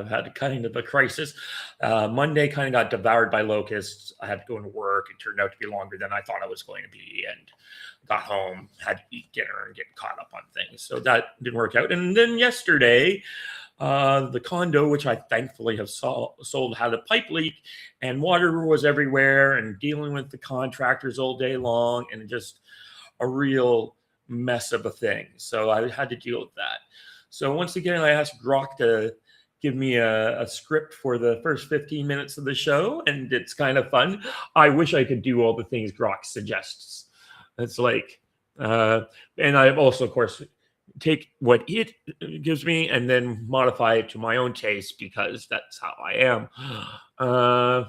I've had kind of a crisis. Monday kind of got devoured by locusts. I had to go into work. It turned out to be longer than I thought it was going to be, and got home, had to eat dinner and get caught up on things. So that didn't work out. And then yesterday, the condo, which I thankfully have sold, had a pipe leak, and water was everywhere, and dealing with the contractors all day long, and just a real mess of a thing. So I had to deal with that. So once again, I asked Grok to give me a script for the first 15 minutes of the show, and it's kind of fun. I wish I could do all the things Grok suggests. It's like, and I also, of course, take what it gives me and then modify it to my own taste, because that's how I am.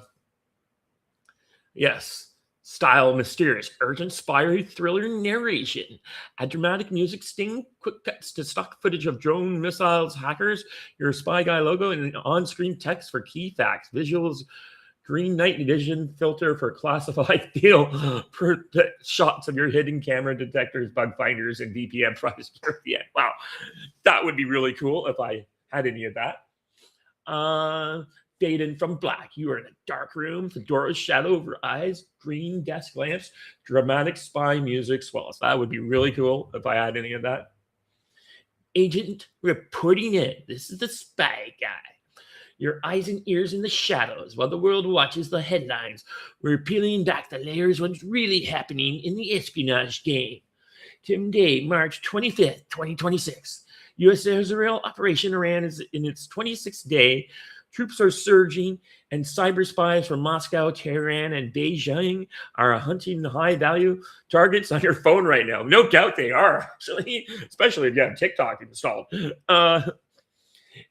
Yes. Style mysterious, urgent, spy thriller narration. A dramatic music sting, quick cuts to stock footage of drone missiles, hackers, your Spyguy logo, and on-screen text for key facts, visuals, green night vision filter for classified feel, shots of your hidden camera detectors, bug finders, and VPN privacy. Wow, that would be really cool if I had any of that. Fade in from black. You are in a dark room. Fedora's shadow over eyes. Green desk lamps. Dramatic spy music swells. That would be really cool if I had any of that. Agent reporting in. This is the Spy Guy. Your eyes and ears in the shadows while the world watches the headlines. We're peeling back the layers of what's really happening in the espionage game. Today, March 25th, 2026. U.S. Israel Operation Iran is in its 26th day. Troops are surging, and cyber spies from Moscow, Tehran, and Beijing are hunting high-value targets on your phone right now. No doubt they are, actually, especially if you have TikTok installed.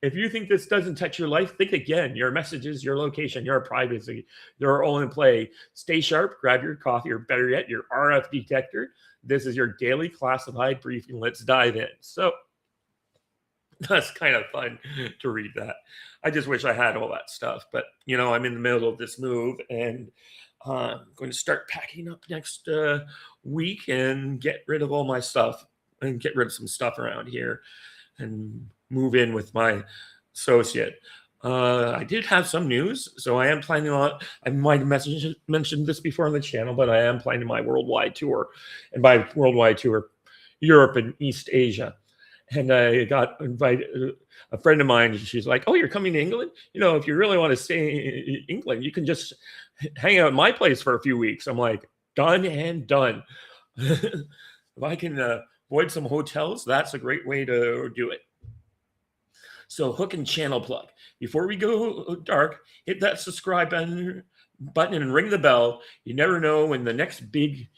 If you think this doesn't touch your life, think again. Your messages, your location, your privacy, they're all in play. Stay sharp, grab your coffee, or better yet, your RF detector. This is your daily classified briefing. Let's dive in. So, that's kind of fun to read that. I just wish I had all that stuff. But, you know, I'm in the middle of this move, and I'm going to start packing up next week and get rid of all my stuff and get rid of some stuff around here and move in with my associate. I did have some news, so I am planning on, I might have mentioned this before on the channel, but I am planning my worldwide tour. And by worldwide tour, Europe and East Asia. And I got invited, a friend of mine, she's like, oh, you're coming to England? You know, if you really want to stay in England, you can just hang out at my place for a few weeks. I'm like, done and done. If I can avoid some hotels, that's a great way to do it. So hook and channel plug. Before we go dark, hit that subscribe button and ring the bell. You never know when the next big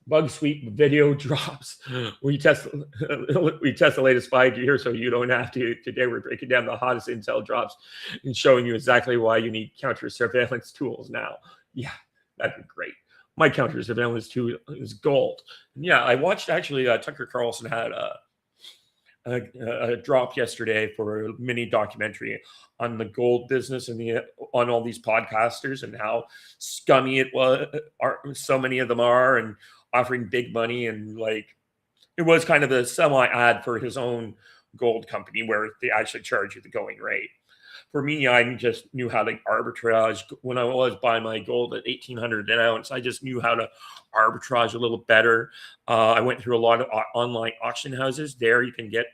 bug sweep video drops. We test the latest spy gear, so you don't have to. Today we're breaking down the hottest intel drops and showing you exactly why you need counter surveillance tools now. Yeah, that'd be great. My counter surveillance tool is gold. And yeah, I watched actually Tucker Carlson had a drop yesterday for a mini documentary on the gold business and on all these podcasters and how scummy it was. So many of them are, and offering big money, and like it was kind of a semi ad for his own gold company where they actually charge you the going rate. For me, I just knew how to arbitrage when I was buying my gold at 1,800 an ounce. I just knew how to arbitrage a little better. I went through a lot of online auction houses. There you can get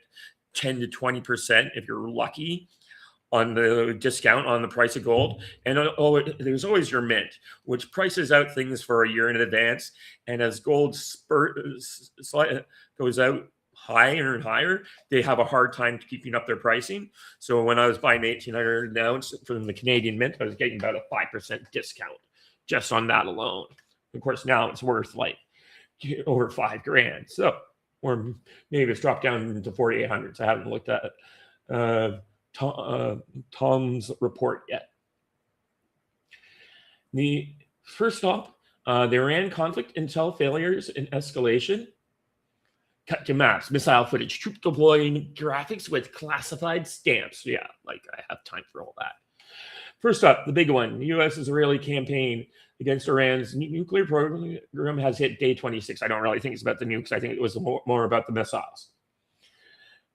10 to 20% if you're lucky on the discount on the price of gold. And there's always your mint, which prices out things for a year in advance. And as gold goes out higher and higher, they have a hard time keeping up their pricing. So when I was buying 1,800 an ounce from the Canadian Mint, I was getting about a 5% discount just on that alone. Of course, now it's worth like over $5,000. So, or maybe it's dropped down to 4,800. So I haven't looked at Tom's report yet. First off, the Iran conflict intel failures and escalation. Cut to maps, missile footage, troop deploying graphics with classified stamps. Yeah, like I have time for all that. First up, the big one, the U.S.-Israeli campaign against Iran's nuclear program has hit day 26. I don't really think it's about the nukes. I think it was more about the missiles.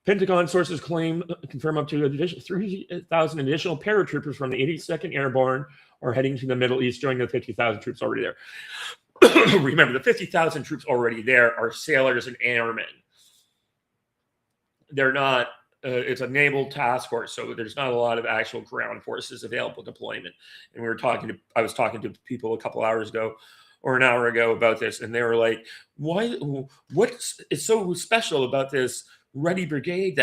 Pentagon sources confirm up to 3,000 additional paratroopers from the 82nd Airborne are heading to the Middle East, joining the 50,000 troops already there. Remember, the 50,000 troops already there are sailors and airmen. They're not, it's a naval task force, so there's not a lot of actual ground forces available deployment. And I was talking to people a couple hours ago or an hour ago about this, and they were like, what is so special about this Ready Brigade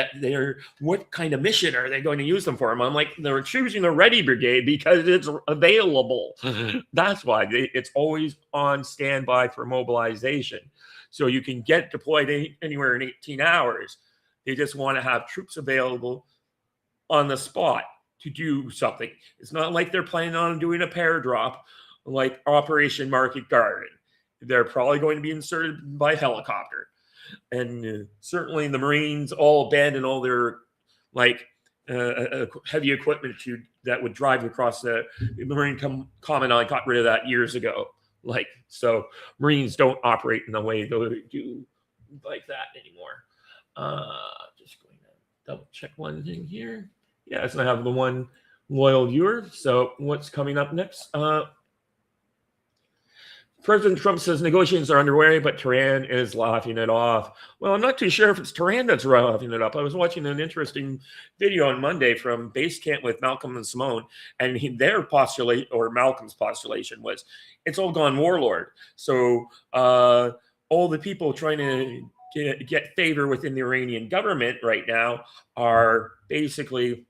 what kind of mission are they going to use them for? I'm like, they're choosing the Ready Brigade because it's available. That's why it's always on standby for mobilization. So you can get deployed anywhere in 18 hours. They just want to have troops available on the spot to do something. It's not like they're planning on doing a pair drop like Operation Market Garden. They're probably going to be inserted by helicopter. And certainly the Marines all abandoned all their heavy equipment that would drive across the Marine Commandant got rid of that years ago. So Marines don't operate in the way they do like that anymore. Just going to double check one thing here. Yes, I have the one loyal viewer. So what's coming up next? President Trump says negotiations are underway, but Tehran is laughing it off. Well, I'm not too sure if it's Tehran that's laughing it up. I was watching an interesting video on Monday from Base Camp with Malcolm and Simone, and Malcolm's postulation was it's all gone warlord. So all the people trying to get favor within the Iranian government right now are basically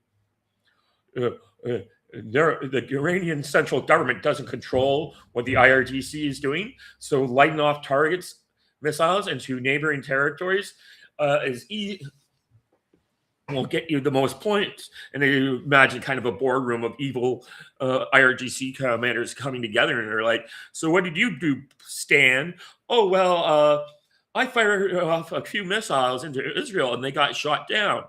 the Iranian central government doesn't control what the IRGC is doing. So lighting off targets, missiles into neighboring territories will get you the most points. And they imagine kind of a boardroom of evil IRGC commanders coming together, and they're like, so what did you do, Stan? Oh, well, I fired off a few missiles into Israel and they got shot down.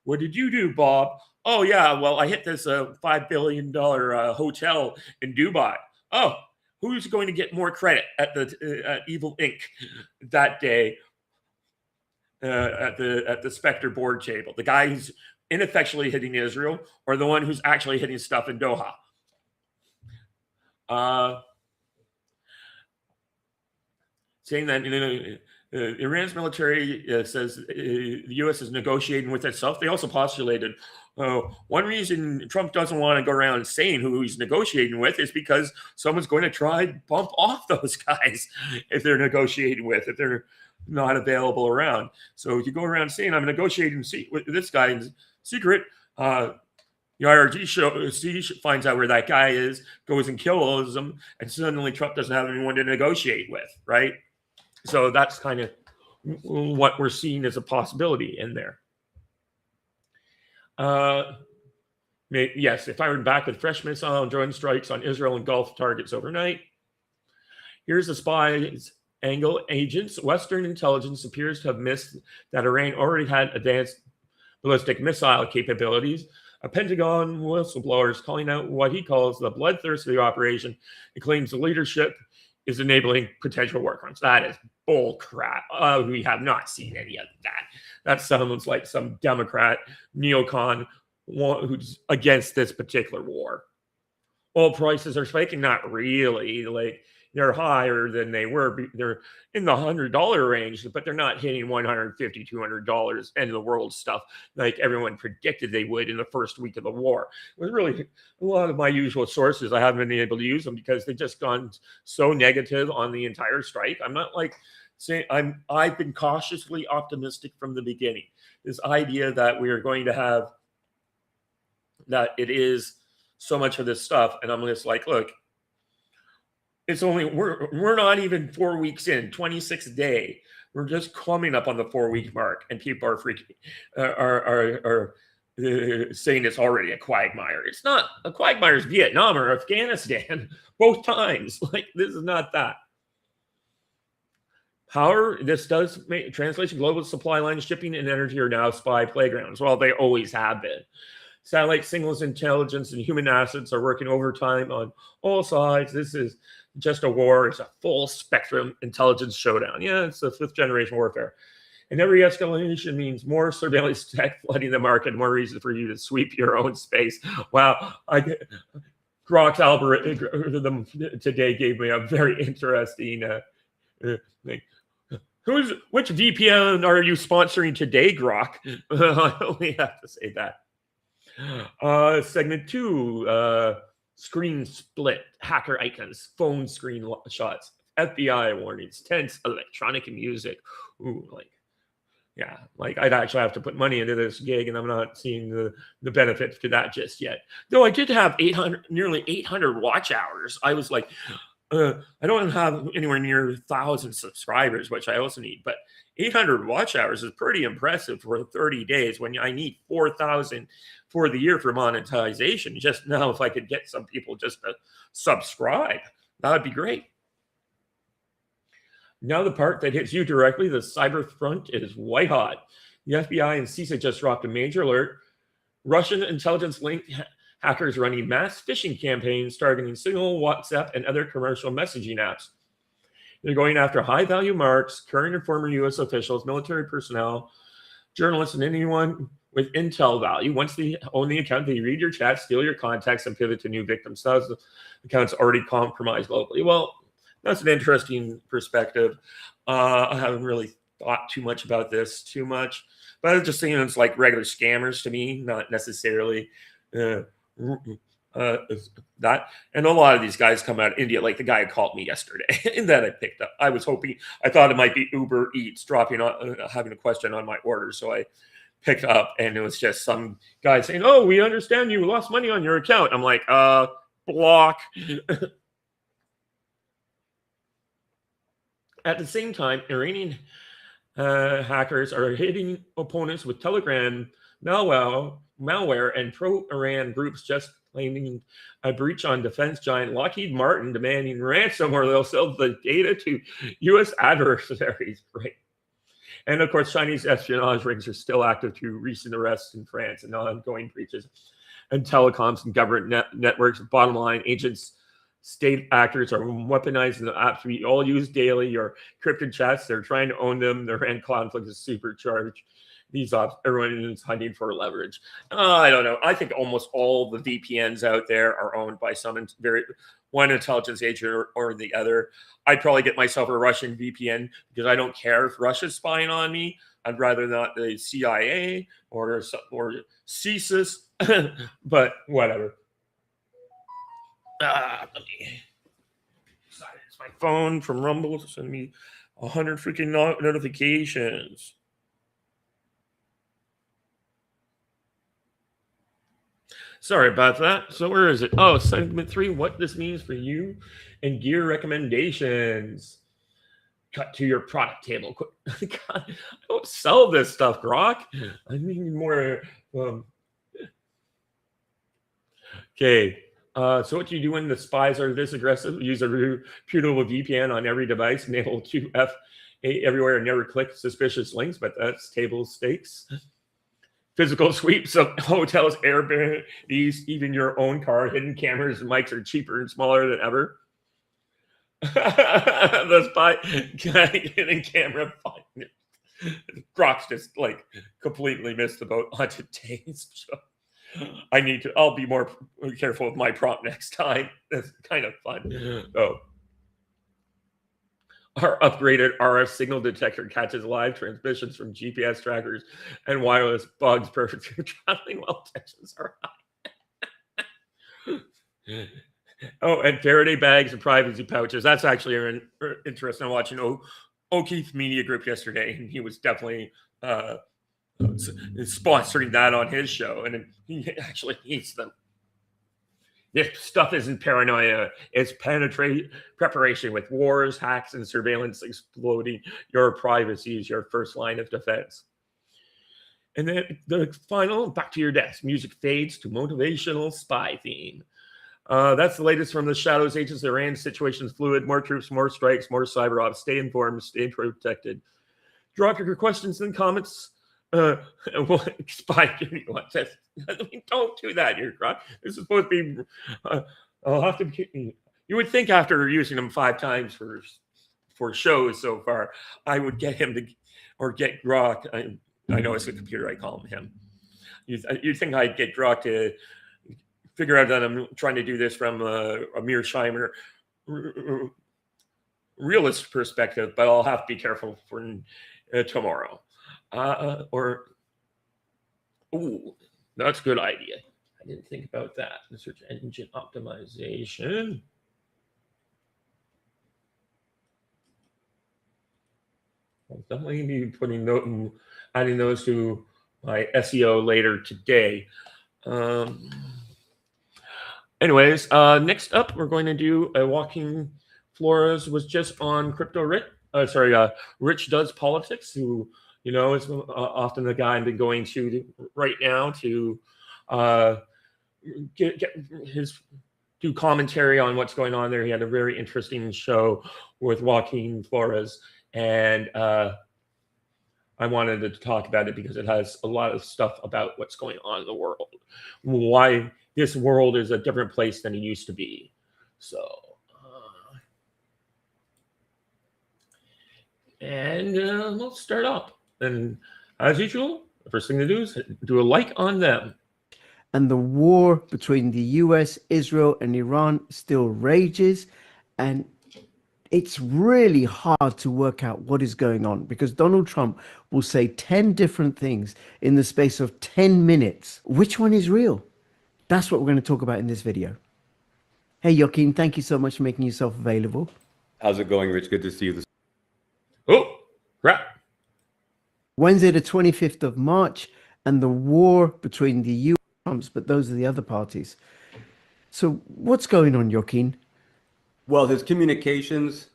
What did you do, Bob? Oh, yeah, well, I hit this $5 billion hotel in Dubai. Oh, who's going to get more credit at the Evil Inc. that day at the Spectre board table? The guy who's ineffectually hitting Israel, or the one who's actually hitting stuff in Doha? Saying that Iran's military says the U.S. is negotiating with itself. They also postulated one reason Trump doesn't want to go around saying who he's negotiating with is because someone's going to try to bump off those guys if they're negotiating with, if they're not available around. So if you go around saying I'm negotiating with this guy in secret, the IRGC finds out where that guy is, goes and kills him, and suddenly Trump doesn't have anyone to negotiate with, right? So that's kind of what we're seeing as a possibility in there. Yes, if I were back with fresh missile and drone strikes on Israel and Gulf targets overnight. Here's the Spies angle. Agents, Western intelligence appears to have missed that Iran already had advanced ballistic missile capabilities. A Pentagon whistleblower is calling out what he calls the bloodthirst of the operation and claims the leadership is enabling potential war crimes. That is bull crap. We have not seen any of that. That sounds like some Democrat neocon who's against this particular war. Oil prices are spiking. Not really. They're higher than they were. They're in the $100 range, but they're not hitting $150, $200 end of the world stuff like everyone predicted they would in the first week of the war. It was really a lot of my usual sources. I haven't been able to use them because they've just gone so negative on the entire strike. I'm not saying I've been cautiously optimistic from the beginning. This idea that we are going to have that it is so much of this stuff, and I'm just like, look. It's only we're not even 4 weeks in, 26th day. We're just coming up on the 4-week mark, and people are saying it's already a quagmire. It's not a quagmire. It's Vietnam or Afghanistan, both times. This is not that. However, this does make translation global supply lines, shipping, and energy are now spy playgrounds. Well, they always have been. Satellite signals, intelligence, and human assets are working overtime on all sides. This is just a war. It's a full spectrum intelligence showdown. Yeah, it's a 5th generation warfare. And every escalation means more surveillance tech flooding the market, more reason for you to sweep your own space. Wow, Grok's algorithm today gave me a very interesting thing. Which VPN are you sponsoring today, Grok? I only have to say that. Segment 2, screen split, hacker icons, phone screen shots, FBI warnings, tense electronic music. Ooh, I'd actually have to put money into this gig, and I'm not seeing the benefit to that just yet. Though I did have nearly 800 watch hours. I was like, I don't have anywhere near 1,000 subscribers, which I also need, but 800 watch hours is pretty impressive for 30 days when I need 4,000 for the year for monetization. Just now, if I could get some people just to subscribe, that would be great. Now the part that hits you directly, the cyber front is white hot. The FBI and CISA just dropped a major alert. Russian intelligence-linked hackers running mass phishing campaigns targeting Signal, WhatsApp, and other commercial messaging apps. They're going after high-value marks, current and former U.S. officials, military personnel, journalists, and anyone with intel value. Once they own the account, they read your chat, steal your contacts, and pivot to new victims. Those accounts already compromised locally. Well, that's an interesting perspective. I haven't really thought too much about this but I was just saying it's like regular scammers to me, not necessarily that. And a lot of these guys come out of India, like the guy who called me yesterday, and that I picked up. I thought it might be Uber Eats dropping on, having a question on my order, so I picked up, and it was just some guy saying, "Oh, we understand you lost money on your account." I'm like, block. At the same time, Iranian hackers are hitting opponents with Telegram malware and pro-Iran groups just claiming a breach on defense giant Lockheed Martin demanding ransomware. They'll sell the data to U.S. adversaries. Right. And of course, Chinese espionage rings are still active through recent arrests in France and ongoing breaches and telecoms and government networks. Bottom line, agents, state actors are weaponizing the apps we all use daily, your encrypted chats. They're trying to own them. Their end conflict is supercharged. These ops, everyone is hunting for leverage. I don't know. I think almost all the VPNs out there are owned by one intelligence agent or the other. I'd probably get myself a Russian VPN because I don't care if Russia's spying on me. I'd rather not the CIA or CSIS, but whatever. Let me. It's my phone from Rumble to send me 100 freaking notifications. Sorry about that. So where is it? Oh, segment 3, what this means for you and gear recommendations. Cut to your product table. God, I don't sell this stuff, Grok. I need more. Okay. So what you do when the spies are this aggressive? Use a reputable VPN on every device, enable QF everywhere, and never click suspicious links, but that's table stakes. Physical sweeps of hotels, Airbnbs, even your own car. Hidden cameras and mics are cheaper and smaller than ever. The spy hidden camera. Grok's just like completely missed the boat on today's show. I'll be more careful with my prompt next time. That's kind of fun. Oh. Our upgraded RF signal detector catches live transmissions from GPS trackers and wireless bugs, perfect for traveling while tensions are high. Oh, and Faraday bags and privacy pouches. That's actually interesting. I'm watching O'Keefe Media Group yesterday, and he was definitely sponsoring that on his show, and he actually hates them. This stuff isn't paranoia. It's preparation with wars, hacks, and surveillance exploding. Your privacy is your first line of defense. And then the final, back to your desk. Music fades to motivational spy theme. That's the latest from the Shadows Agents. Iran situation is fluid. More troops, more strikes, more cyber ops. Stay informed, stay protected. Drop your questions and comments. Spy don't do that here, Grok. This is supposed to be I'll have to you would think after using them 5 times for shows so far, I would get him to or get Grok. I know it's a computer. I call him. You think I'd get Grok to figure out that I'm trying to do this from a Mearsheimer realist perspective, but I'll have to be careful for tomorrow. That's a good idea. I didn't think about that. The search engine optimization. I'll definitely be adding those to my SEO later today. Anyways, next up, we're going to do Joaquin Flores was just on Crypto Rich. Rich Does Politics, who is often the guy I've been going to right now to get his do commentary on what's going on there. He had a very interesting show with Joaquin Flores, and I wanted to talk about it because it has a lot of stuff about what's going on in the world, why this world is a different place than it used to be. So, let's start up. And as usual, the first thing to do is do a like on them. And the war between the US, Israel, and Iran still rages. And it's really hard to work out what is going on because Donald Trump will say 10 different things in the space of 10 minutes. Which one is real? That's what we're going to talk about in this video. Hey, Joaquin, thank you so much for making yourself available. How's it going, Rich? Good to see you. Oh, crap. Wednesday, the 25th of March, and the war between the US and Trumps, but those are the other parties. So what's going on, Joaquin? Well, his communications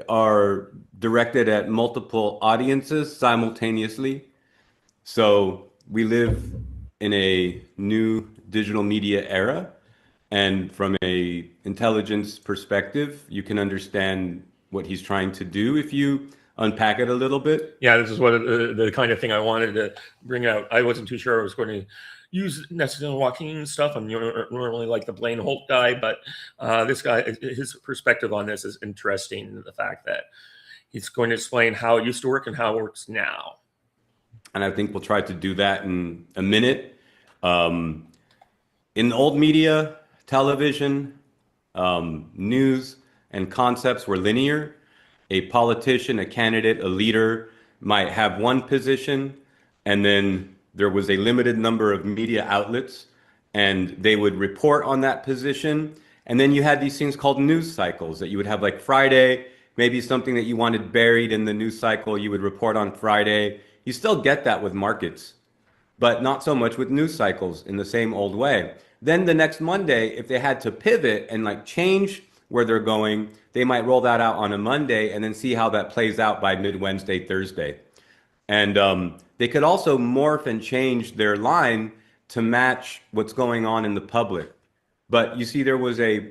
are directed at multiple audiences simultaneously. So we live in a new digital media era. And from a intelligence perspective, you can understand what he's trying to do if you unpack it a little bit. Yeah, this is what the kind of thing I wanted to bring out. I wasn't too sure I was going to use necessarily Joaquin stuff. I'm normally like the Blaine Holt guy, but this guy, his perspective on this is interesting. The fact that he's going to explain how it used to work and how it works now. And I think we'll try to do that in a minute. In old media, television, news, and concepts were linear. A politician, a candidate, a leader might have one position, and then there was a limited number of media outlets, and they would report on that position. And then you had these things called news cycles that you would have, like Friday, maybe something that you wanted buried in the news cycle, you would report on Friday. You still get that with markets, but not so much with news cycles in the same old way. Then the next Monday, if they had to pivot and like change where they're going, they might roll that out on a Monday and then see how that plays out by mid-Wednesday, Thursday. And they could also morph and change their line to match what's going on in the public. But you see, there was a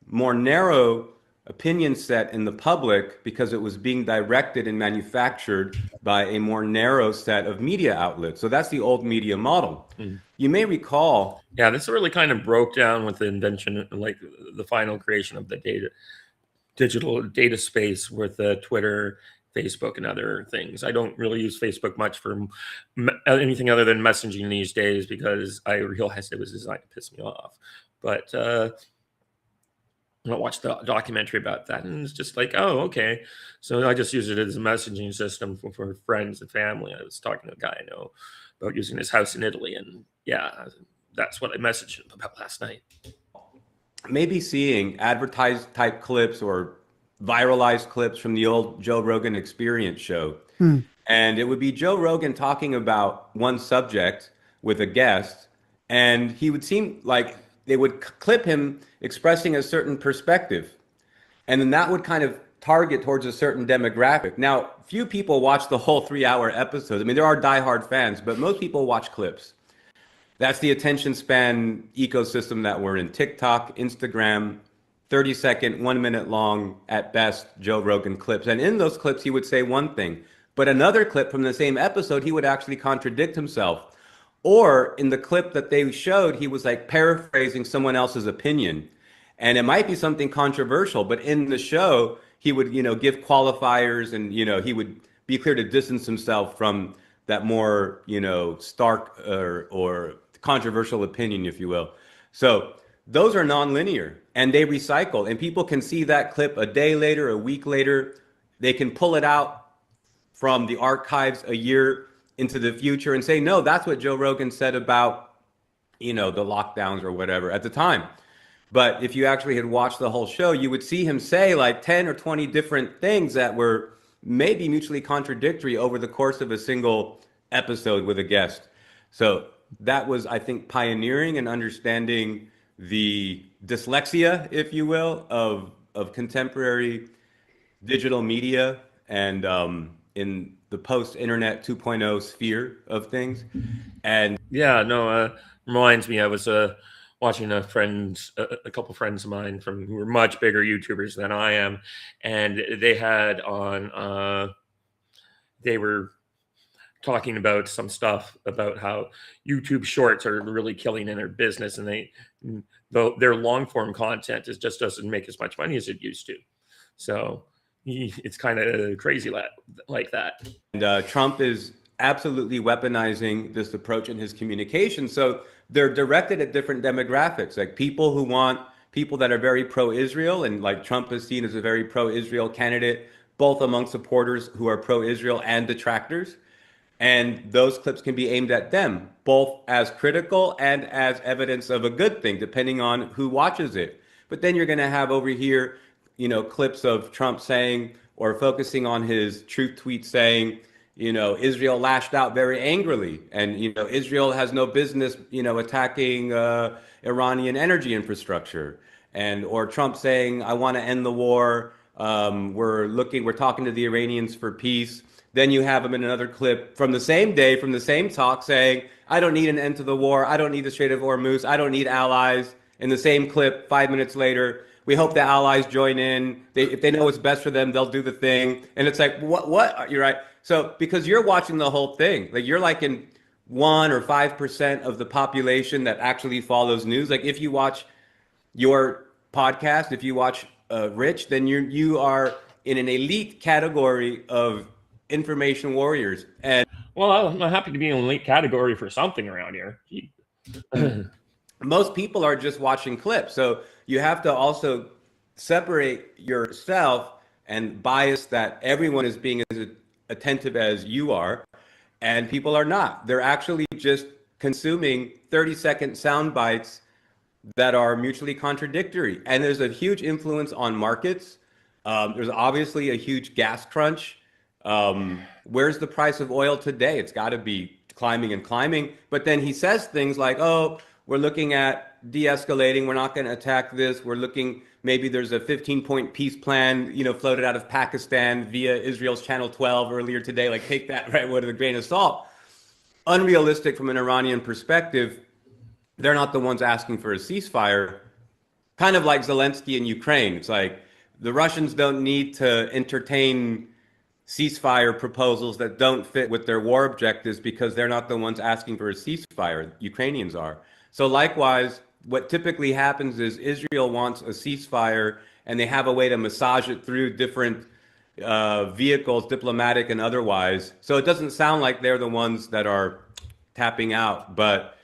more narrow opinion set in the public because it was being directed and manufactured by a more narrow set of media outlets. So that's the old media model. You may recall. Yeah, this really kind of broke down with the invention, like the final creation of the digital data space with Twitter, Facebook, and other things. I don't really use Facebook much for anything other than messaging these days because I realized it was designed to piss me off. But I watched the documentary about that, and it's just like, oh, okay. So I just use it as a messaging system for friends and family. I was talking to a guy I know about using his house in Italy, and yeah, that's what I messaged him about last night. Maybe seeing advertised type clips or viralized clips from the old Joe Rogan Experience show. And it would be Joe Rogan talking about one subject with a guest, and he would seem like they would clip him expressing a certain perspective. And then that would kind of target towards a certain demographic. Now, few people watch the whole 3-hour episode. I mean, there are diehard fans, but most people watch clips. That's the attention span ecosystem that we're in. TikTok, Instagram, 30-second, 1 minute long, at best, Joe Rogan clips. And in those clips, he would say one thing. But another clip from the same episode, he would actually contradict himself. Or in the clip that they showed, he was like paraphrasing someone else's opinion. And it might be something controversial, but in the show, he would, give qualifiers and, he would be clear to distance himself from that more, stark or controversial opinion, if you will. So those are nonlinear and they recycle, and people can see that clip a day later, a week later. They can pull it out from the archives a year into the future and say, no, that's what Joe Rogan said about, the lockdowns or whatever at the time. But if you actually had watched the whole show, you would see him say like 10 or 20 different things that were maybe mutually contradictory over the course of a single episode with a guest. So that was, I think, pioneering and understanding the dyslexia, if you will, of contemporary digital media and in the post-internet 2.0 sphere of things. And yeah, no, reminds me, I was watching a couple friends of mine who were much bigger YouTubers than I am, and they had on, they were talking about some stuff about how YouTube Shorts are really killing in their business, and though their long form content just doesn't make as much money as it used to. So it's kind of crazy like that. And Trump is absolutely weaponizing this approach in his communication. So they're directed at different demographics, like people that are very pro-Israel, and like Trump is seen as a very pro-Israel candidate, both among supporters who are pro-Israel and detractors. And those clips can be aimed at them, both as critical and as evidence of a good thing, depending on who watches it. But then you're going to have over here, clips of Trump saying, or focusing on his truth tweet saying, Israel lashed out very angrily, and Israel has no business attacking Iranian energy infrastructure, or Trump saying, I want to end the war, we're talking to the Iranians for peace. Then you have him in another clip from the same day, from the same talk, saying, I don't need an end to the war, I don't need the Strait of Hormuz, I don't need allies. In the same clip 5 minutes later, we hope the allies join in. If they know what's best for them, they'll do the thing. And it's like, what? You're right. So because you're watching the whole thing, like you're like in 1 or 5% of the population that actually follows news. Like if you watch your podcast, if you watch Rich, then you are in an elite category of information warriors. And well, I'm happy to be in an elite category for something around here. Most people are just watching clips. So you have to also separate yourself and bias that everyone is being as attentive as you are, and people are not. They're actually just consuming 30-second sound bites that are mutually contradictory. And there's a huge influence on markets. There's obviously a huge gas crunch. Where's the price of oil today? It's got to be climbing and climbing. But then he says things like, oh, we're looking at de-escalating. We're not going to attack this. We're looking, maybe there's a 15-point peace plan, floated out of Pakistan via Israel's Channel 12 earlier today. Like, take that right with a grain of salt. Unrealistic from an Iranian perspective. They're not the ones asking for a ceasefire. Kind of like Zelensky in Ukraine. It's like the Russians don't need to entertain ceasefire proposals that don't fit with their war objectives because they're not the ones asking for a ceasefire. Ukrainians are. So likewise, what typically happens is Israel wants a ceasefire and they have a way to massage it through different vehicles, diplomatic and otherwise. So it doesn't sound like they're the ones that are tapping out. But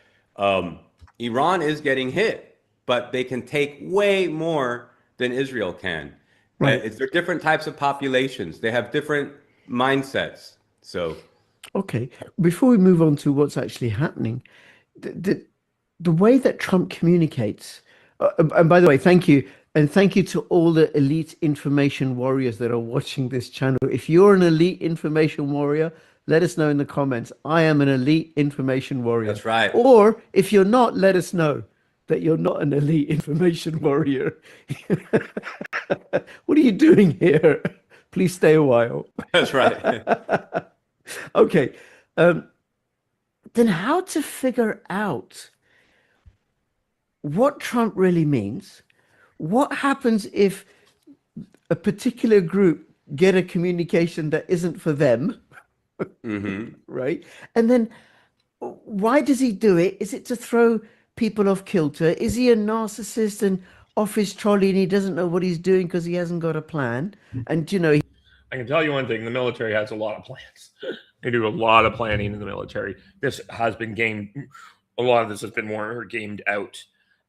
Iran is getting hit, but they can take way more than Israel can. Right. They're different types of populations. They have different mindsets. So, okay, before we move on to what's actually happening, the way that Trump communicates, and by the way, thank you. And thank you to all the elite information warriors that are watching this channel. If you're an elite information warrior, let us know in the comments. I am an elite information warrior. That's right. Or if you're not, let us know that you're not an elite information warrior. What are you doing here? Please stay a while. That's right. Okay. Then how to figure out what Trump really means? What happens if a particular group get a communication that isn't for them? Mm-hmm. Right? And then why does he do it? Is it to throw people off kilter? Is he a narcissist and off his trolley and he doesn't know what he's doing because he hasn't got a plan? And I can tell you one thing: the military has a lot of plans. They do a lot of planning in the military. This has been gamed. A lot of this has been more gamed out,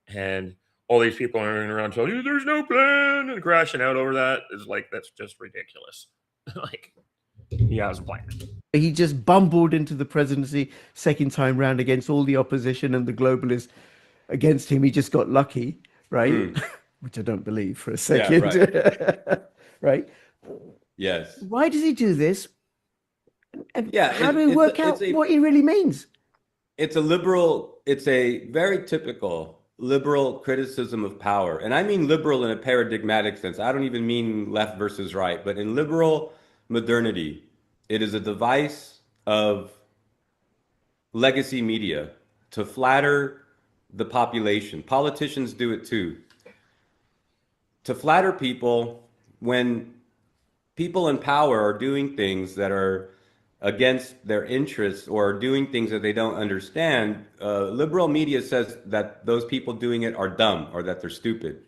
and all these people are running around telling you there's no plan and crashing out over that is like that's just ridiculous. Like he has a plan. He just bumbled into the presidency second time round against all the opposition and the globalists against him. He just got lucky, right? Which I don't believe for a second. right. Right? Yes. Why does he do this? And Yeah, how do we work out what he really means? It's a very typical liberal criticism of power. And I mean liberal in a paradigmatic sense. I don't even mean left versus right, but in liberal modernity, it is a device of legacy media to flatter the population. Politicians do it too. To flatter people when people in power are doing things that are against their interests or doing things that they don't understand, liberal media says that those people doing it are dumb or that they're stupid.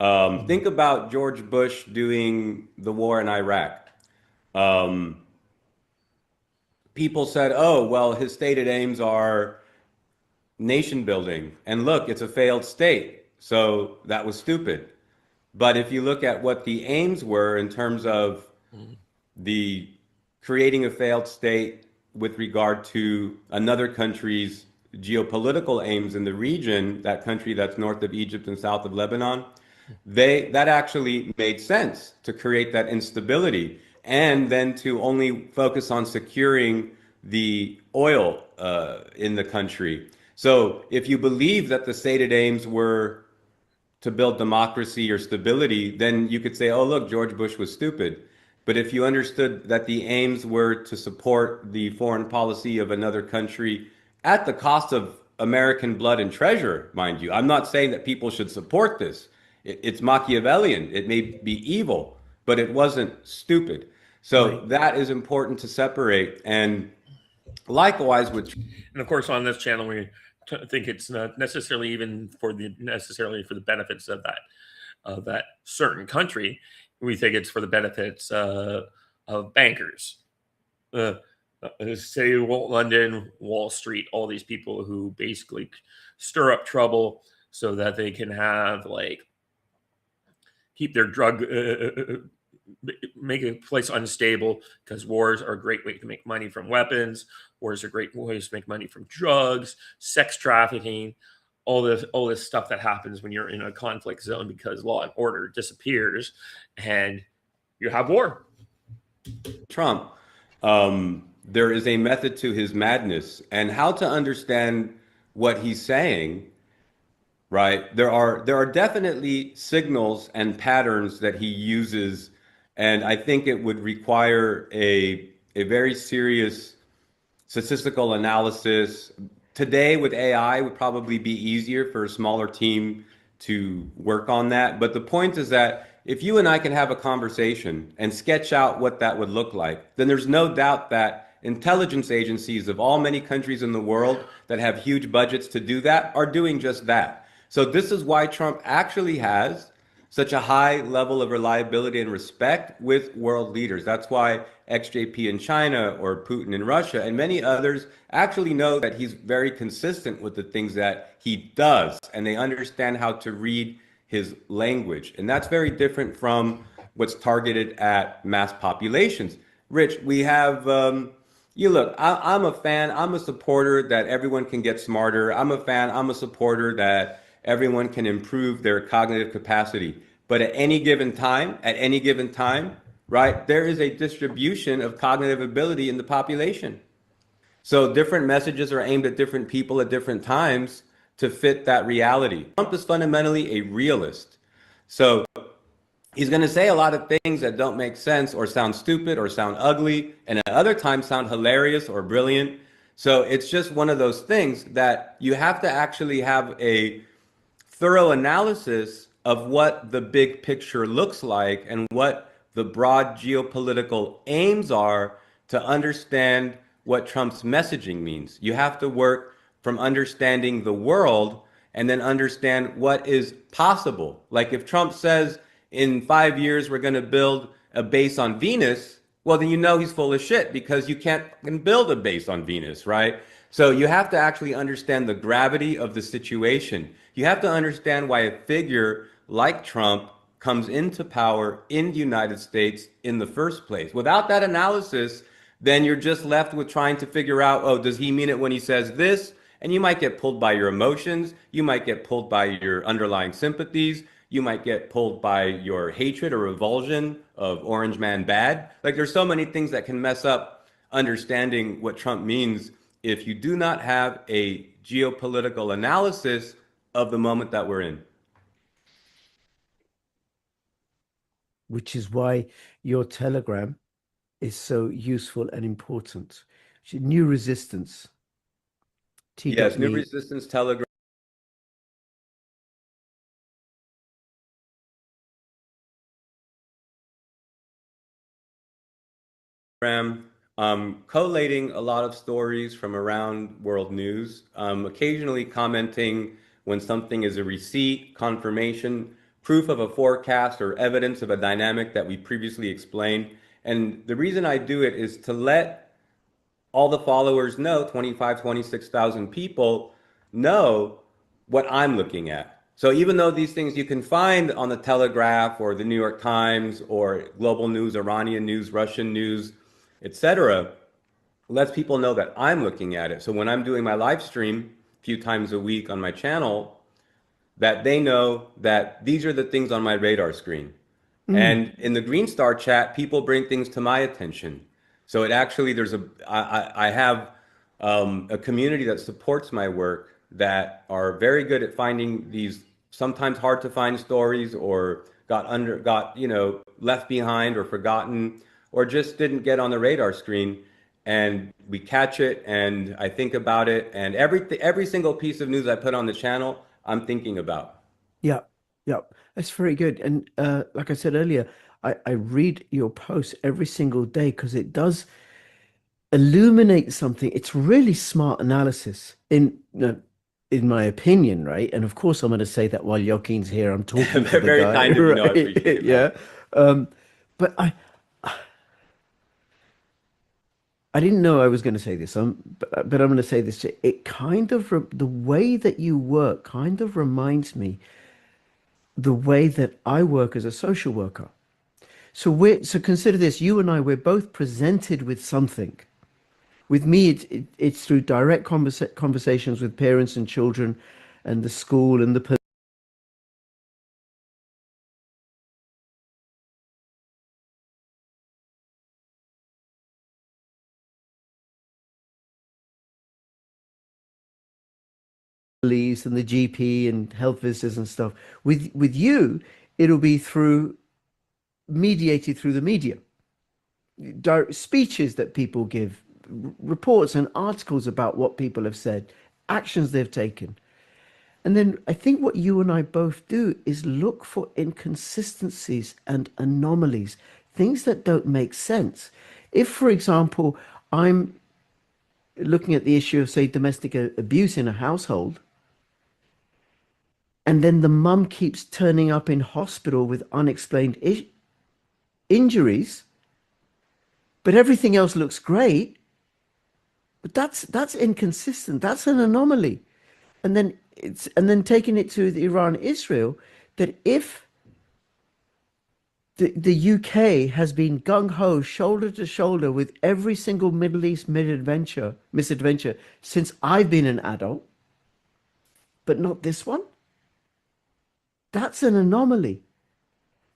Think about George Bush doing the war in Iraq. People said, oh, well, his stated aims are nation building. And look, it's a failed state. So that was stupid. But if you look at what the aims were in terms of the creating a failed state with regard to another country's geopolitical aims in the region, that country that's north of Egypt and south of Lebanon, that actually made sense to create that instability and then to only focus on securing the oil in the country. So if you believe that the stated aims were to build democracy or stability, then you could say, oh, look, George Bush was stupid. But if you understood that the aims were to support the foreign policy of another country at the cost of American blood and treasure, mind you, I'm not saying that people should support this. It's Machiavellian. It may be evil, but it wasn't stupid. So that is important to separate. And likewise with... And of course, on this channel, we think it's not necessarily even for the benefits of that certain country. We think it's for the benefits of bankers, say London, Wall Street, all these people who basically stir up trouble so that they can have keep their drug, make a place unstable, because wars are a great way to make money from weapons. Wars are great ways to make money from drugs, sex trafficking, all this stuff that happens when you're in a conflict zone because law and order disappears and you have war. Trump, there is a method to his madness, and how to understand what he's saying, right? There are definitely signals and patterns that he uses, and I think it would require a very serious statistical analysis. Today with AI would probably be easier for a smaller team to work on that. But the point is that if you and I can have a conversation and sketch out what that would look like, then there's no doubt that intelligence agencies of all many countries in the world that have huge budgets to do that are doing just that. So this is why Trump actually has such a high level of reliability and respect with world leaders. That's why XJP in China or Putin in Russia and many others actually know that he's very consistent with the things that he does, and they understand how to read his language. And that's very different from what's targeted at mass populations. Rich, we have, I'm a fan, I'm a supporter that everyone can get smarter. I'm a supporter that everyone can improve their cognitive capacity. But at any given time, right, there is a distribution of cognitive ability in the population. So different messages are aimed at different people at different times to fit that reality. Trump is fundamentally a realist. So he's going to say a lot of things that don't make sense or sound stupid or sound ugly, and at other times sound hilarious or brilliant. So it's just one of those things that you have to actually have a thorough analysis of what the big picture looks like and what the broad geopolitical aims are to understand what Trump's messaging means. You have to work from understanding the world and then understand what is possible. Like if Trump says in 5 years we're going to build a base on Venus, well, then you know he's full of shit because you can't build a base on Venus, right? So you have to actually understand the gravity of the situation. You have to understand why a figure like Trump comes into power in the United States in the first place. Without that analysis, then you're just left with trying to figure out, oh, does he mean it when he says this? And you might get pulled by your emotions. You might get pulled by your underlying sympathies. You might get pulled by your hatred or revulsion of Orange Man bad. Like there's so many things that can mess up understanding what Trump means if you do not have a geopolitical analysis of the moment that we're in. Which is why your Telegram is so useful and important. New Resistance, Yes, New t.me. Resistance Telegram. Collating a lot of stories from around world news, occasionally commenting when something is a receipt, confirmation, proof of a forecast, or evidence of a dynamic that we previously explained. And the reason I do it is to let all the followers know, 25, 26,000 people know what I'm looking at. So even though these things you can find on the Telegraph or the New York Times or global news, Iranian news, Russian news, etc., lets people know that I'm looking at it. So when I'm doing my live stream a few times a week on my channel, that they know that these are the things on my radar screen. Mm. And in the Green Star chat, people bring things to my attention. So it actually, I have a community that supports my work that are very good at finding these sometimes hard to find stories or left behind or forgotten or just didn't get on the radar screen. And we catch it and I think about it. And every single piece of news I put on the channel, I'm thinking about. Yeah, yeah, that's very good. And like I said earlier, I read your posts every single day because it does illuminate something. It's really smart analysis in my opinion, right? And of course, I'm going to say that while Joaquin's here, I'm talking for the Very guy, kind of you. No, I right? appreciate that. Yeah. But I didn't know I was going to say this, but I'm going to say this. It kind of the way that you work kind of reminds me the way that I work as a social worker. So consider this: you and I, we're both presented with something. With me, it's through direct conversations with parents and children, and the school and the police and the GP and health visitors and stuff. With you, it'll be through mediated through the media, speeches that people give, reports and articles about what people have said, actions they've taken. And then I think what you and I both do is look for inconsistencies and anomalies, things that don't make sense. If, for example, I'm looking at the issue of, say, domestic abuse in a household, and then the mum keeps turning up in hospital with unexplained injuries, but everything else looks great, but that's inconsistent. That's an anomaly. And then taking it to the Iran Israel, that if the UK has been gung ho, shoulder to shoulder with every single Middle East misadventure since I've been an adult, but not this one. That's an anomaly.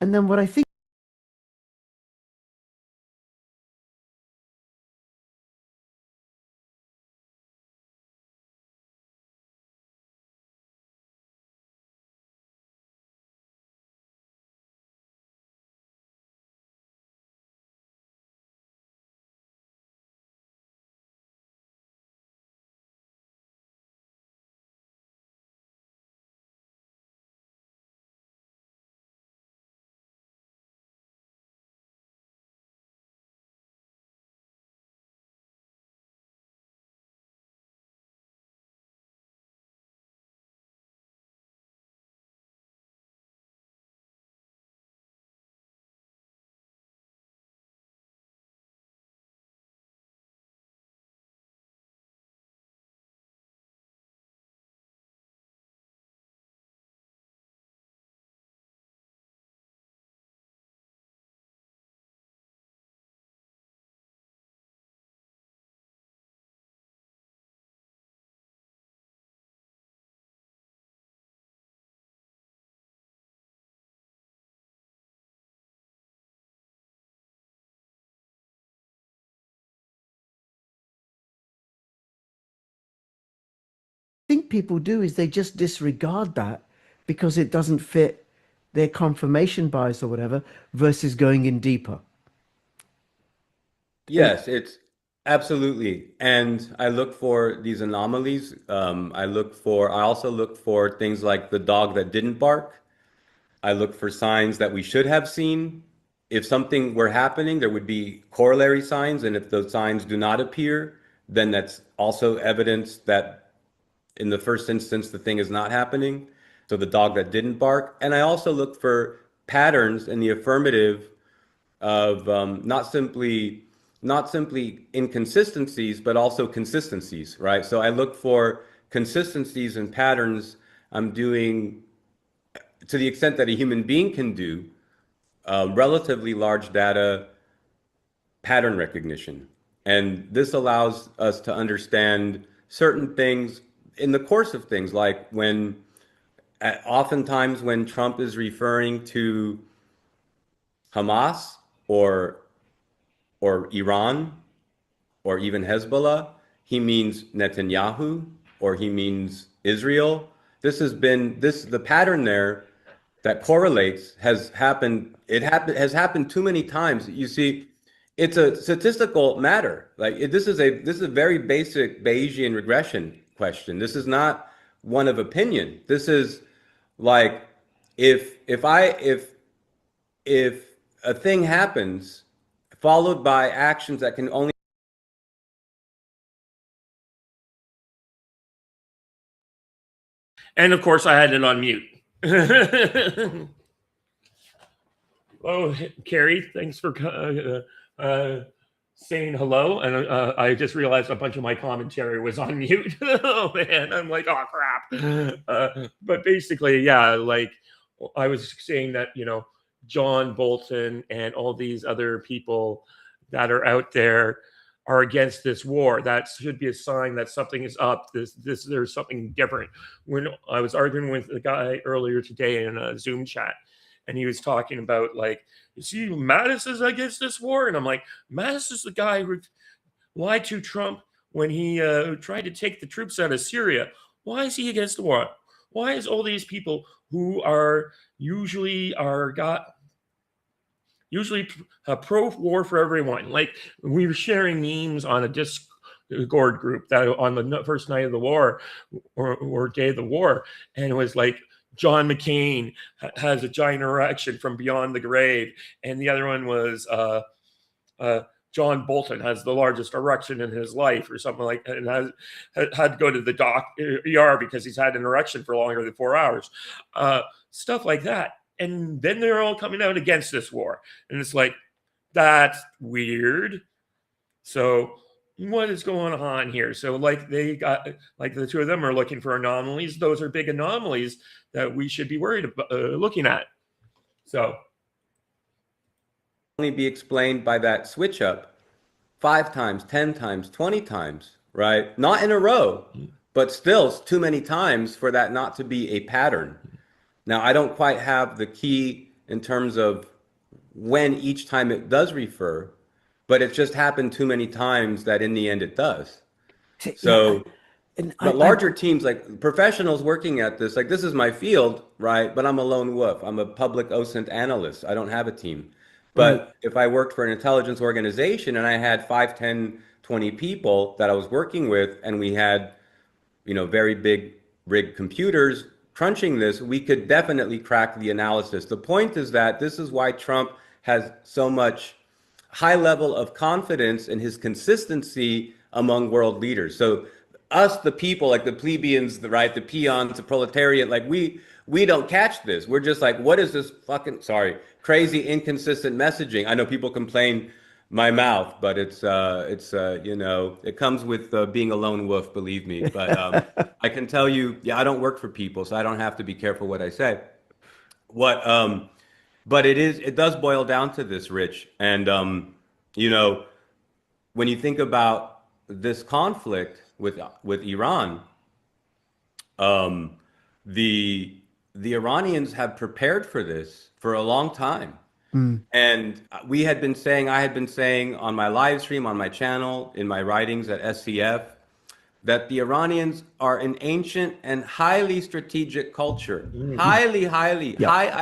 And then what I think think people do is they just disregard that because it doesn't fit their confirmation bias or whatever, versus going in deeper. Yes, it's absolutely. And I look for these anomalies. I also look for things like the dog that didn't bark. I look for signs that we should have seen. If something were happening, there would be corollary signs. And if those signs do not appear, then that's also evidence that in the first instance, the thing is not happening. So the dog that didn't bark. And I also look for patterns in the affirmative of not simply inconsistencies, but also consistencies, right? So I look for consistencies and patterns. I'm doing, to the extent that a human being can do, relatively large data pattern recognition. And this allows us to understand certain things in the course of things, like oftentimes when Trump is referring to Hamas or Iran or even Hezbollah, he means Netanyahu or he means Israel. The pattern there that correlates has happened. Has happened too many times. You see, it's a statistical matter. This is a very basic Bayesian regression question. This is not one of opinion. This is like if a thing happens followed by actions that can only. And of course, I had it on mute. Oh, Carrie, thanks for saying hello. And I just realized a bunch of my commentary was on mute. Oh, man. I'm like, oh, crap. But basically, yeah, like I was saying that, John Bolton and all these other people that are out there are against this war. That should be a sign that something is up. There's something different. When I was arguing with a guy earlier today in a Zoom chat, and he was talking about, like, you see, Mattis is against this war, and I'm like, Mattis is the guy who lied to Trump when he tried to take the troops out of Syria. Why is he against the war? Why is all these people who are usually pro-war for everyone? Like, we were sharing memes on a Discord group that on the first night of the war or day of the war, and it was like John McCain has a giant erection from beyond the grave, and the other one was John Bolton has the largest erection in his life, or something like that, and had to go to the ER because he's had an erection for longer than 4 hours. Stuff like that. And then they're all coming out against this war. And it's like, that's weird. So what is going on here? So like the two of them are looking for anomalies. Those are big anomalies that we should be worried about looking at. So Only be explained by that switch up 5 times, 10 times, 20 times, right? Not in a row, but still too many times for that not to be a pattern. Now, I don't quite have the key in terms of when each time it does refer, but it's just happened too many times that in the end it does. So, but larger teams, like professionals working at this, like this is my field, right? But I'm a lone wolf. I'm a public OSINT analyst. I don't have a team. But if I worked for an intelligence organization and I had 5, 10, 20 people that I was working with, and we had, very big rig computers crunching this, we could definitely crack the analysis. The point is that this is why Trump has so much high level of confidence in his consistency among world leaders. So us, the people, like the plebeians, the peons, the proletariat, like we don't catch this. We're just like, what is this crazy, inconsistent messaging? I know people complain my mouth, but it comes with being a lone wolf, believe me. But I can tell you, I don't work for people, so I don't have to be careful what I say. But it does boil down to this, Rich. And when you think about this conflict with Iran, the Iranians have prepared for this for a long time. And I had been saying on my live stream, on my channel, in my writings at SCF, that the Iranians are an ancient and highly strategic culture, highly, high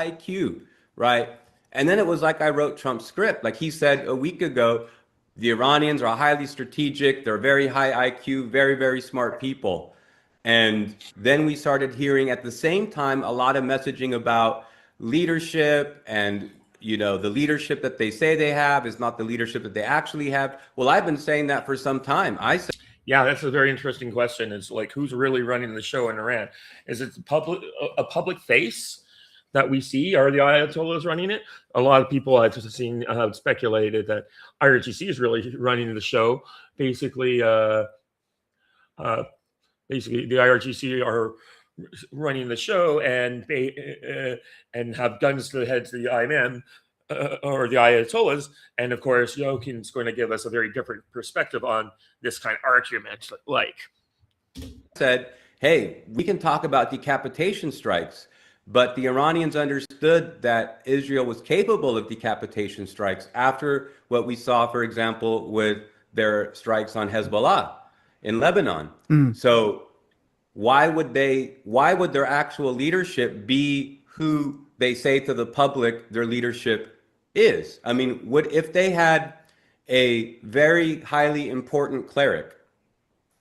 IQ, right? And then it was like I wrote Trump's script. Like he said a week ago, the Iranians are highly strategic. They're very high IQ, very, very smart people. And then we started hearing at the same time a lot of messaging about leadership and, you know, the leadership that they say they have is not the leadership that they actually have. Well, I've been saying that for some time. Yeah, that's a very interesting question. It's like, who's really running the show in Iran? Is it a public face that we see? Are the Ayatollahs running it? A lot of people I've seen have speculated that IRGC is really running the show. Basically, basically the IRGC are running the show and have guns to the heads of the IMM or the Ayatollahs. And of course, Jokin's going to give us a very different perspective on this kind of argument. Like, said, hey, we can talk about decapitation strikes, but the Iranians understood that Israel was capable of decapitation strikes after what we saw, for example, with their strikes on Hezbollah in Lebanon. So why would their actual leadership be who they say to the public their leadership is? I mean, if they had a very highly important cleric,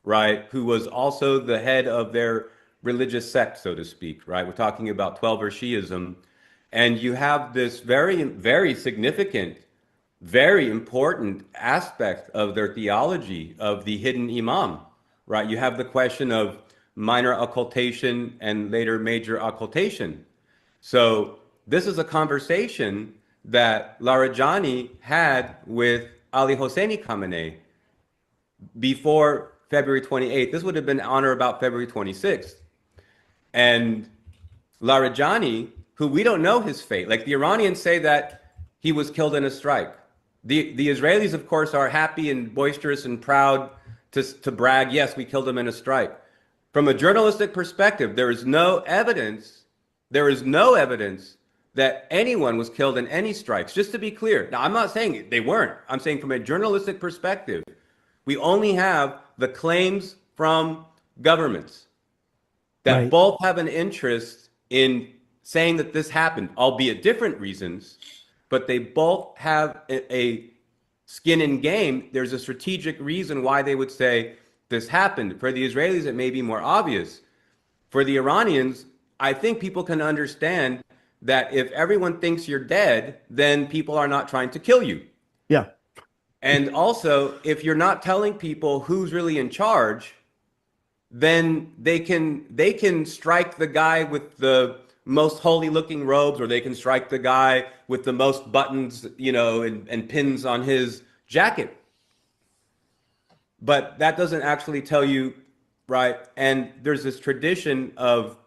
right, who was also the head of their religious sect, so to speak, right? We're talking about 12er Shiism, and you have this very, very significant, very important aspect of their theology of the hidden imam, right? You have the question of minor occultation and later major occultation. So this is a conversation that Larijani had with Ali Hosseini Khamenei before February 28th. This would have been on or about February 26th. And Larijani, who we don't know his fate, like the Iranians say that he was killed in a strike. The Israelis, of course, are happy and boisterous and proud to brag, yes, we killed him in a strike. From a journalistic perspective, there is no evidence that anyone was killed in any strikes, just to be clear. Now, I'm not saying they weren't. I'm saying from a journalistic perspective, we only have the claims from governments that both have an interest in saying that this happened, albeit different reasons, but they both have a skin in game. There's a strategic reason why they would say this happened. For the Israelis, it may be more obvious. For the Iranians, I think people can understand that if everyone thinks you're dead, then people are not trying to kill you. Yeah. And also, if you're not telling people who's really in charge, then they can strike the guy with the most holy looking robes, or they can strike the guy with the most buttons, you know, and pins on his jacket. But that doesn't actually tell you, right? And there's this tradition of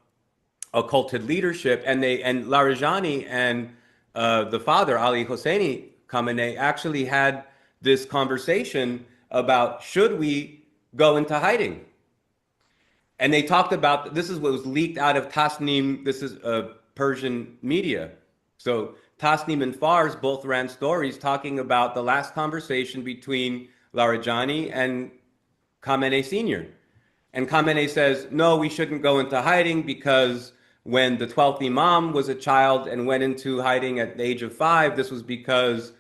occulted leadership, and Larijani and the father, Ali Hosseini Khamenei, actually had this conversation about, should we go into hiding? And they talked about, this is what was leaked out of Tasnim, this is Persian media. So Tasnim and Fars both ran stories talking about the last conversation between Larijani and Khamenei Sr. And Khamenei says, no, we shouldn't go into hiding, because when the 12th Imam was a child and went into hiding at the age of 5, this was because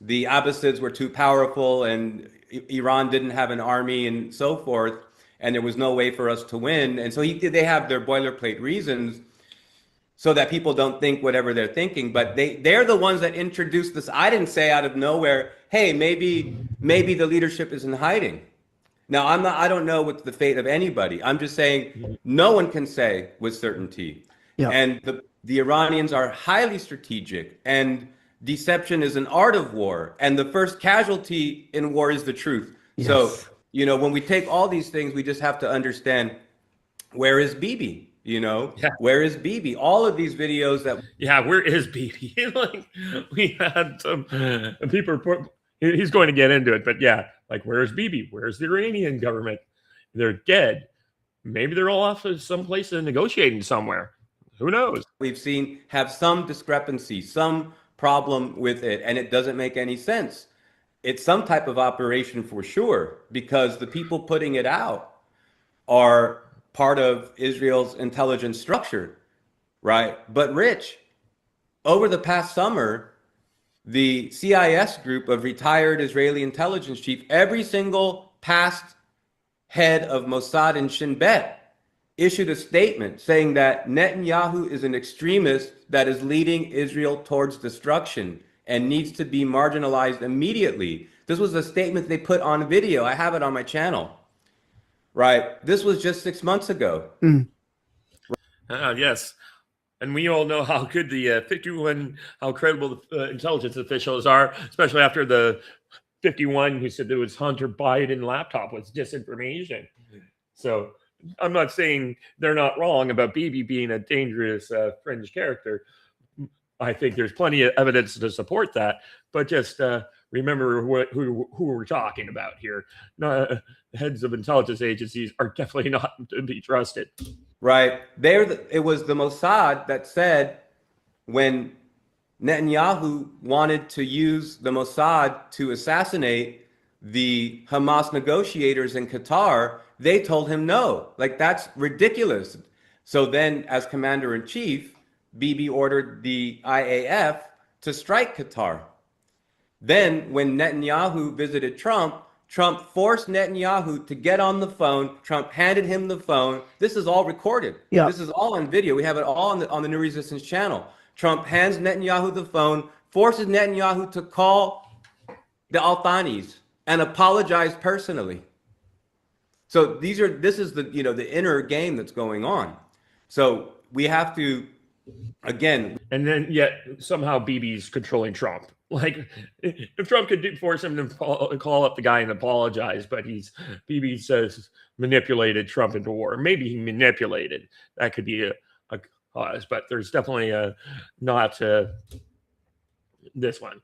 the Abbasids were too powerful and Iran didn't have an army and so forth, and there was no way for us to win. And so they have their boilerplate reasons so that people don't think whatever they're thinking, but they're the ones that introduced this. I didn't say out of nowhere, hey, maybe the leadership is in hiding. Now, I don't know what's the fate of anybody. I'm just saying no one can say with certainty. Yeah. And the Iranians are highly strategic, and deception is an art of war. And the first casualty in war is the truth. Yes. So, you know, when we take all these things, we just have to understand, where is Bibi? You know, where is Bibi? All of these videos that... Yeah, where is Bibi? Like, we had some people report... He's going to get into it, but yeah, like, where's Bibi? Where's the Iranian government? They're dead. Maybe they're all off to someplace and negotiating somewhere. Who knows? We've seen have some discrepancy, some problem with it, and it doesn't make any sense. It's some type of operation for sure, because the people putting it out are part of Israel's intelligence structure, right? But Rich, over the past summer, the CIS group of retired Israeli intelligence chief, every single past head of Mossad and Shin Bet issued a statement saying that Netanyahu is an extremist that is leading Israel towards destruction and needs to be marginalized immediately. This was a statement they put on video. I have it on my channel, right? This was just 6 months ago. Yes. And we all know how good the 51, how credible the intelligence officials are, especially after the 51 who said it was Hunter Biden laptop was disinformation. So I'm not saying they're not wrong about Bibi being a dangerous fringe character. I think there's plenty of evidence to support that, but just remember who we're talking about here. Heads of intelligence agencies are definitely not to be trusted. Right. It was the Mossad that said when Netanyahu wanted to use the Mossad to assassinate the Hamas negotiators in Qatar, they told him no. Like, that's ridiculous. So then, as commander-in-chief, Bibi ordered the IAF to strike Qatar. Then, when Netanyahu visited Trump, Trump forced Netanyahu to get on the phone. Trump handed him the phone. This is all recorded. Yeah. This is all on video. We have it all on the New Resistance channel. Trump hands Netanyahu the phone, forces Netanyahu to call the Al-Thanis and apologize personally. So this is the inner game that's going on. So we have to, again. And then yet somehow Bibi's controlling Trump. Like, if Trump could force him to call up the guy and apologize, but Bibi says manipulated Trump into war. Maybe he manipulated. That could be a cause, but there's definitely not this one.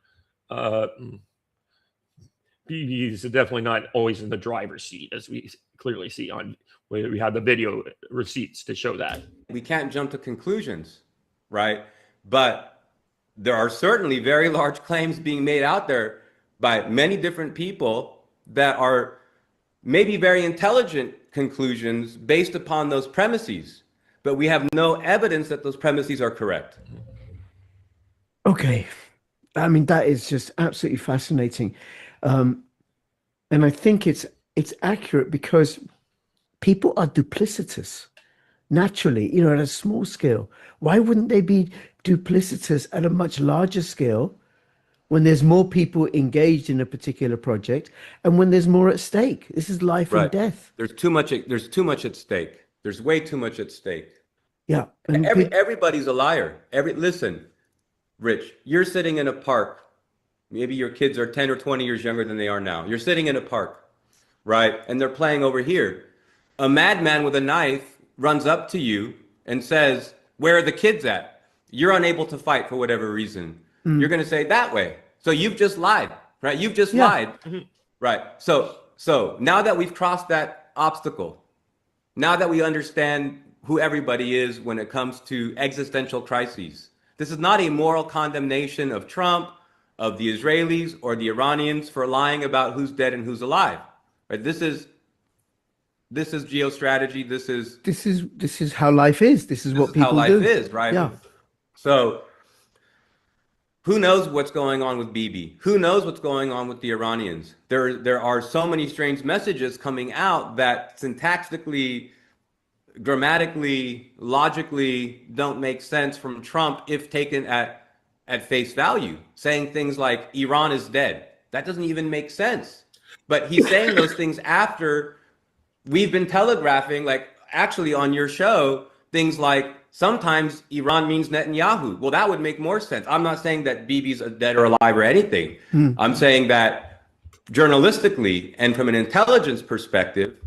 Bibi is definitely not always in the driver's seat, as we clearly see on where we have the video receipts to show that. We can't jump to conclusions, right? But there are certainly very large claims being made out there by many different people that are maybe very intelligent conclusions based upon those premises, but we have no evidence that those premises are correct. Okay. I mean, that is just absolutely fascinating. And I think it's accurate because people are duplicitous naturally, at a small scale. Why wouldn't they be duplicitous at a much larger scale when there's more people engaged in a particular project and when there's more at stake? This is life and death. There's too much at stake. There's way too much at stake. Yeah. And everybody's a liar. Listen, Rich, you're sitting in a park. Maybe your kids are 10 or 20 years younger than they are now. You're sitting in a park, right? And they're playing over here. A madman with a knife runs up to you and says, "Where are the kids at?" You're unable to fight for whatever reason. You're going to say that way. So you've just lied, right? You've just lied, right? So now that we've crossed that obstacle, now that we understand who everybody is when it comes to existential crises, this is not a moral condemnation of Trump, of the Israelis or the Iranians for lying about who's dead and who's alive, right? This is geostrategy. This is how life is. This is what people do. How life is, right? Yeah. So who knows what's going on with Bibi? Who knows what's going on with the Iranians? There are so many strange messages coming out that syntactically, grammatically, logically don't make sense from Trump if taken at face value, saying things like Iran is dead. That doesn't even make sense. But he's saying those things after we've been telegraphing, like actually on your show, things like sometimes Iran means Netanyahu. Well, that would make more sense. I'm not saying that Bibi's dead or alive or anything. I'm saying that journalistically and from an intelligence perspective,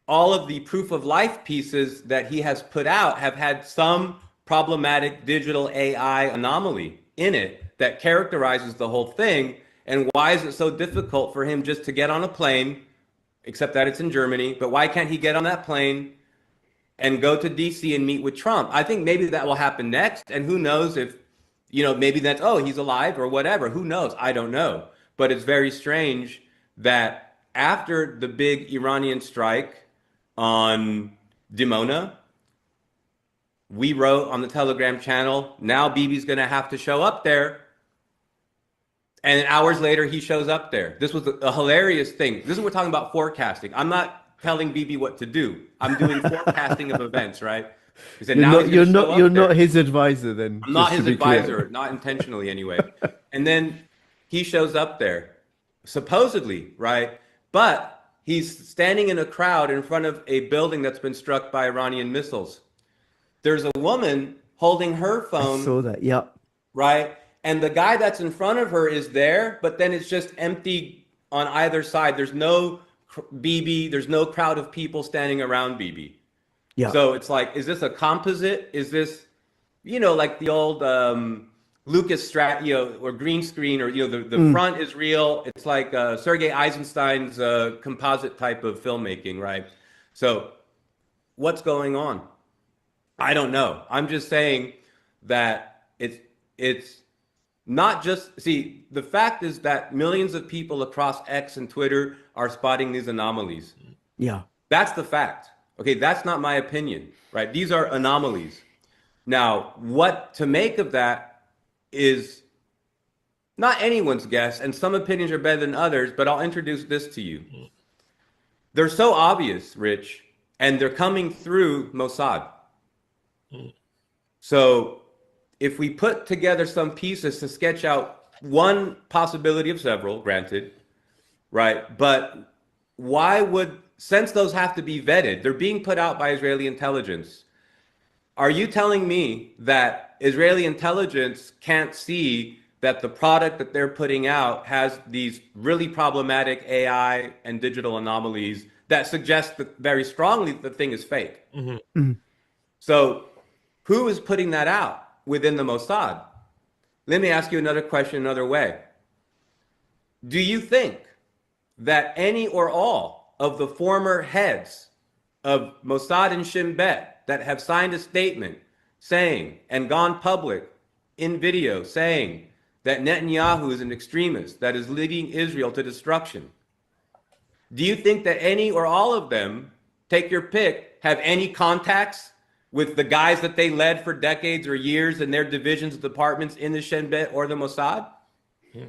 all of the proof of life pieces that he has put out have had some problematic digital AI anomaly in it that characterizes the whole thing. And why is it so difficult for him just to get on a plane, except that it's in Germany, but why can't he get on that plane and go to DC and meet with Trump? I think maybe that will happen next. And who knows if, maybe that's, oh, he's alive or whatever. Who knows? I don't know. But it's very strange that after the big Iranian strike on Dimona. We wrote on the Telegram channel, now Bibi's going to have to show up there. And hours later, he shows up there. This was a hilarious thing. This is what we're talking about forecasting. I'm not telling Bibi what to do. I'm doing forecasting of events, right? He said, you're not his advisor then. I'm not his advisor, not intentionally anyway. And then he shows up there, supposedly, right? But he's standing in a crowd in front of a building that's been struck by Iranian missiles. There's a woman holding her phone. I saw that, yeah. Right? And the guy that's in front of her is there, but then it's just empty on either side. There's no Bibi, there's no crowd of people standing around Bibi. Yeah. So it's like, is this a composite? Is this, like the old Lucas or green screen, or the front is real. It's like Sergei Eisenstein's composite type of filmmaking, right? So what's going on? I don't know. I'm just saying that it's not just, the fact is that millions of people across X and Twitter are spotting these anomalies. Yeah. That's the fact. Okay, that's not my opinion, right? These are anomalies. Now, what to make of that is not anyone's guess, and some opinions are better than others, but I'll introduce this to you. They're so obvious, Rich, and they're coming through Mossad. So if we put together some pieces to sketch out one possibility of several, granted, right? But since those have to be vetted, they're being put out by Israeli intelligence. Are you telling me that Israeli intelligence can't see that the product that they're putting out has these really problematic AI and digital anomalies that suggest that very strongly the thing is fake? Mm-hmm. Mm-hmm. So who is putting that out within the Mossad? Let me ask you another question another way. Do you think that any or all of the former heads of Mossad and Shin Bet that have signed a statement saying and gone public in video saying that Netanyahu is an extremist that is leading Israel to destruction, do you think that any or all of them, take your pick, have any contacts with the guys that they led for decades or years in their divisions, departments in the Shin Bet or the Mossad? Yeah.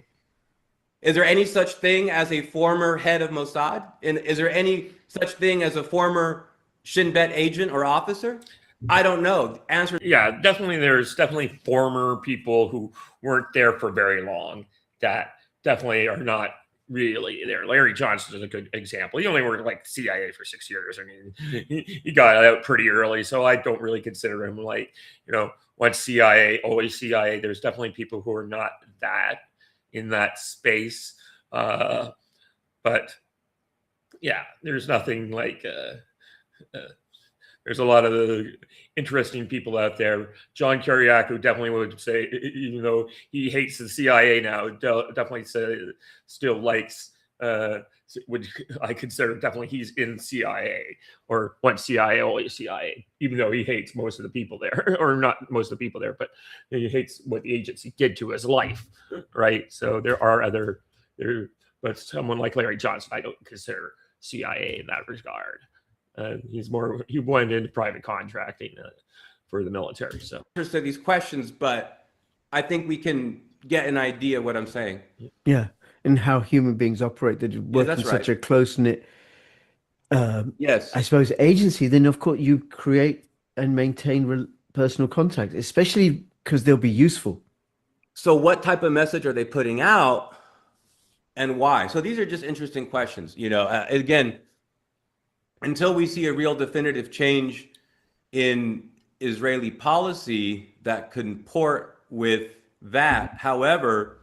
Is there any such thing as a former head of Mossad? And is there any such thing as a former Shin Bet agent or officer? I don't know. Answer. Yeah, definitely. There's definitely former people who weren't there for very long that definitely are not really there. Larry Johnson is a good example. He only worked like CIA for 6 years. I mean, he got out pretty early, so I don't really consider him like, once CIA, always CIA. There's definitely people who are not that in that space. But yeah, there's nothing like, there's a lot of interesting people out there. John Kiriakou definitely would say, even though he hates the CIA now, definitely still likes, would I consider definitely he's in CIA, or once CIA, always CIA, even though he hates most of the people there, or not most of the people there, but he hates what the agency did to his life, right? So there are but someone like Larry Johnson, I don't consider CIA in that regard. He went into private contracting for the military. So to these questions, but I think we can get an idea of what I'm saying. Yeah, and how human beings operate. That work in such a close knit, yes, I suppose, agency. Then of course you create and maintain personal contact, especially because they'll be useful. So what type of message are they putting out, and why? So these are just interesting questions. Again, until we see a real definitive change in Israeli policy that comport with that. However,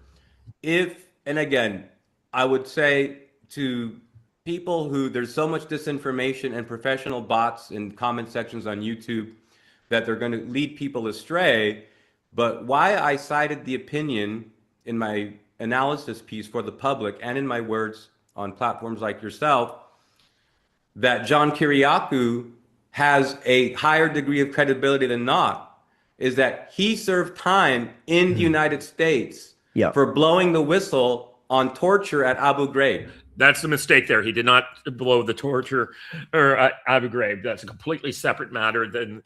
and again, I would say to people who there's so much disinformation and professional bots in comment sections on YouTube that they're going to lead people astray. But why I cited the opinion in my analysis piece for the public and in my words on platforms like yourself, that John Kiriakou has a higher degree of credibility than not, is that he served time in the United States for blowing the whistle on torture at Abu Ghraib. That's the mistake there. He did not blow the torture or Abu Ghraib. That's a completely separate matter than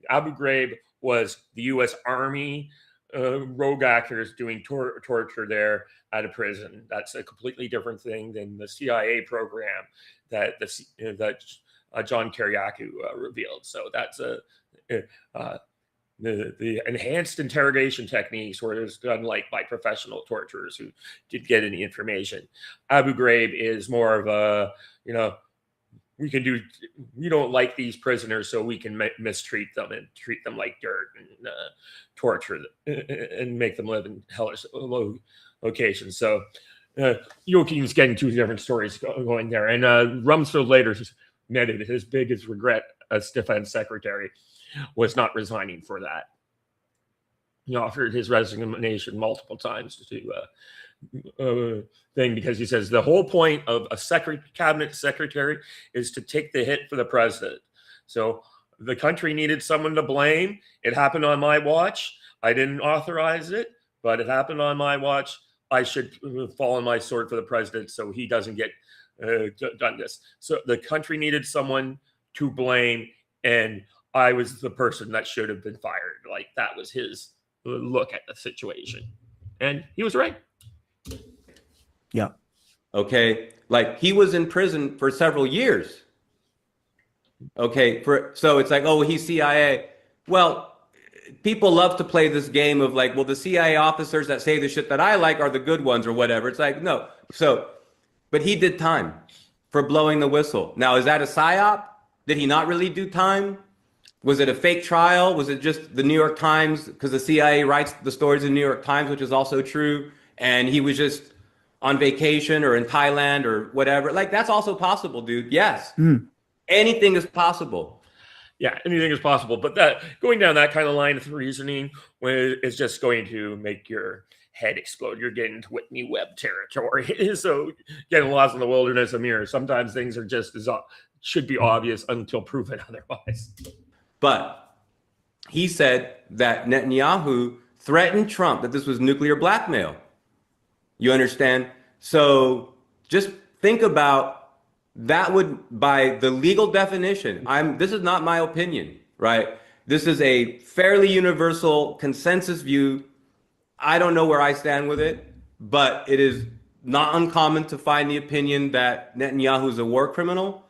Abu Ghraib was the U.S. Army rogue actors doing torture there at a prison. That's a completely different thing than the CIA program that John Kiriakou revealed. So that's the enhanced interrogation techniques where it's done like by professional torturers who did get any information. Abu Ghraib is more of a, we don't like these prisoners, so we can mistreat them and treat them like dirt and torture them and make them live in hellish locations. So Joachim's getting two different stories going there. And Rumsfeld later admitted his biggest regret as defense secretary was not resigning for that. He offered his resignation multiple times to thing, because he says the whole point of a cabinet secretary is to take the hit for the president. So the country needed someone to blame. It happened on my watch. I didn't authorize it, but it happened on my watch. I should fall on my sword for the president so he doesn't get done this. So the country needed someone to blame, and I was the person that should have been fired. Like, that was his look at the situation. And he was right. Yeah. Okay. Like, he was in prison for several years. Okay. So it's like, oh, he's CIA. Well, people love to play this game of like, well, the CIA officers that say the shit that I like are the good ones or whatever. It's like, no. But he did time for blowing the whistle. Now, is that a psyop? Did he not really do time? Was it a fake trial? Was it just the New York Times? Because the CIA writes the stories in the New York Times, which is also true. And he was just on vacation or in Thailand or whatever. Like, that's also possible, dude. Yes. Anything is possible. Yeah, anything is possible. But that going down that kind of line of reasoning is just going to make your head explode. You're getting into Whitney Webb territory. So getting lost in the wilderness of mirrors. Sometimes things are just should be obvious until proven otherwise. But he said that Netanyahu threatened Trump, that this was nuclear blackmail. You understand? So just think about that. Would, by the legal definition, this is not my opinion, right? This is a fairly universal consensus view. I don't know where I stand with it, but it is not uncommon to find the opinion that Netanyahu is a war criminal.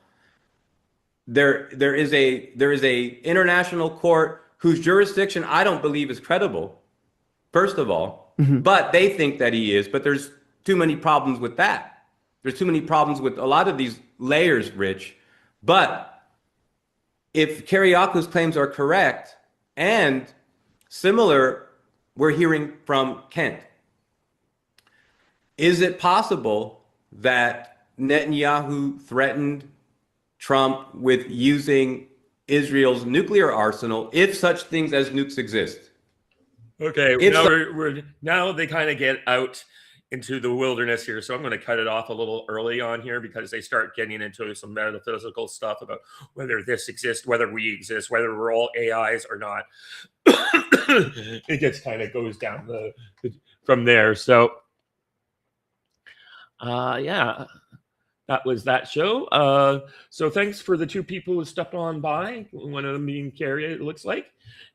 There is a international court whose jurisdiction I don't believe is credible, first of all, but they think that he is. But there's too many problems with that. There's too many problems with a lot of these layers, Rich. But if Kiriakou's claims are correct, and similar, we're hearing from Kent, is it possible that Netanyahu threatened Trump with using Israel's nuclear arsenal if such things as nukes exist? Okay, now they kind of get out into the wilderness here, so I'm going to cut it off a little early on here because they start getting into some metaphysical stuff about whether this exists, whether we exist, whether we're all AIs or not. It just kind of goes down from there. So, yeah. That was that show. So thanks for the two people who stepped on by, one of them being Carrie, it looks like,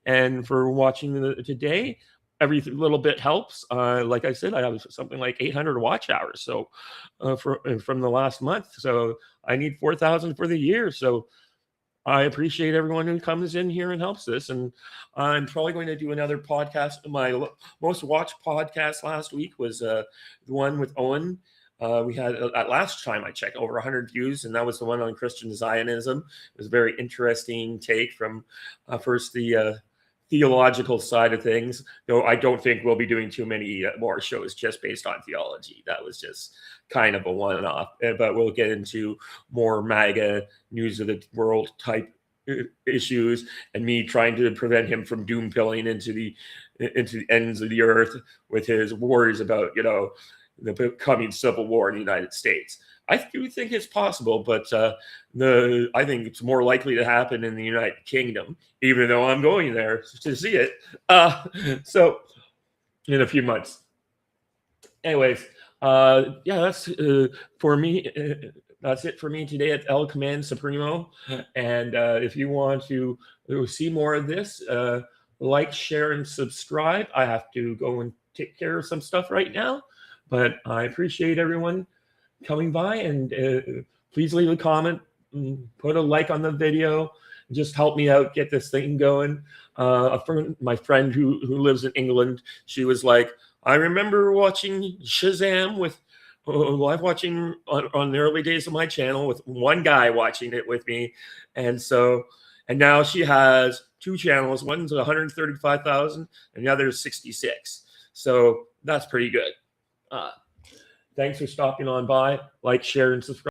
and for watching today. Every little bit helps. Like I said, I have something like 800 watch hours. So from the last month. So I need 4,000 for the year. So I appreciate everyone who comes in here and helps this. And I'm probably going to do another podcast. My most watched podcast last week was the one with Owen. We had, at last time I checked, over 100 views, and that was the one on Christian Zionism. It was a very interesting take from first the theological side of things, though I don't think we'll be doing too many more shows just based on theology. That was just kind of a one-off, but we'll get into more MAGA news of the world type issues and me trying to prevent him from doom pilling into the ends of the earth with his worries about, the coming civil war in the United States. I do think it's possible, but I think it's more likely to happen in the United Kingdom, even though I'm going there to see it. So in a few months. Anyways, Yeah, that's for me. That's it for me today at El Command Supremo. And if you want to see more of this, like, share, and subscribe. I have to go and take care of some stuff right now, but I appreciate everyone coming by, and please leave a comment, put a like on the video, just help me out, get this thing going. My friend who lives in England, she was like, I remember watching Shazam with live watching on the early days of my channel with one guy watching it with me, and now she has two channels. One's 135,000 and the other is 66. So that's pretty good. Thanks for stopping on by. Like, share, and subscribe.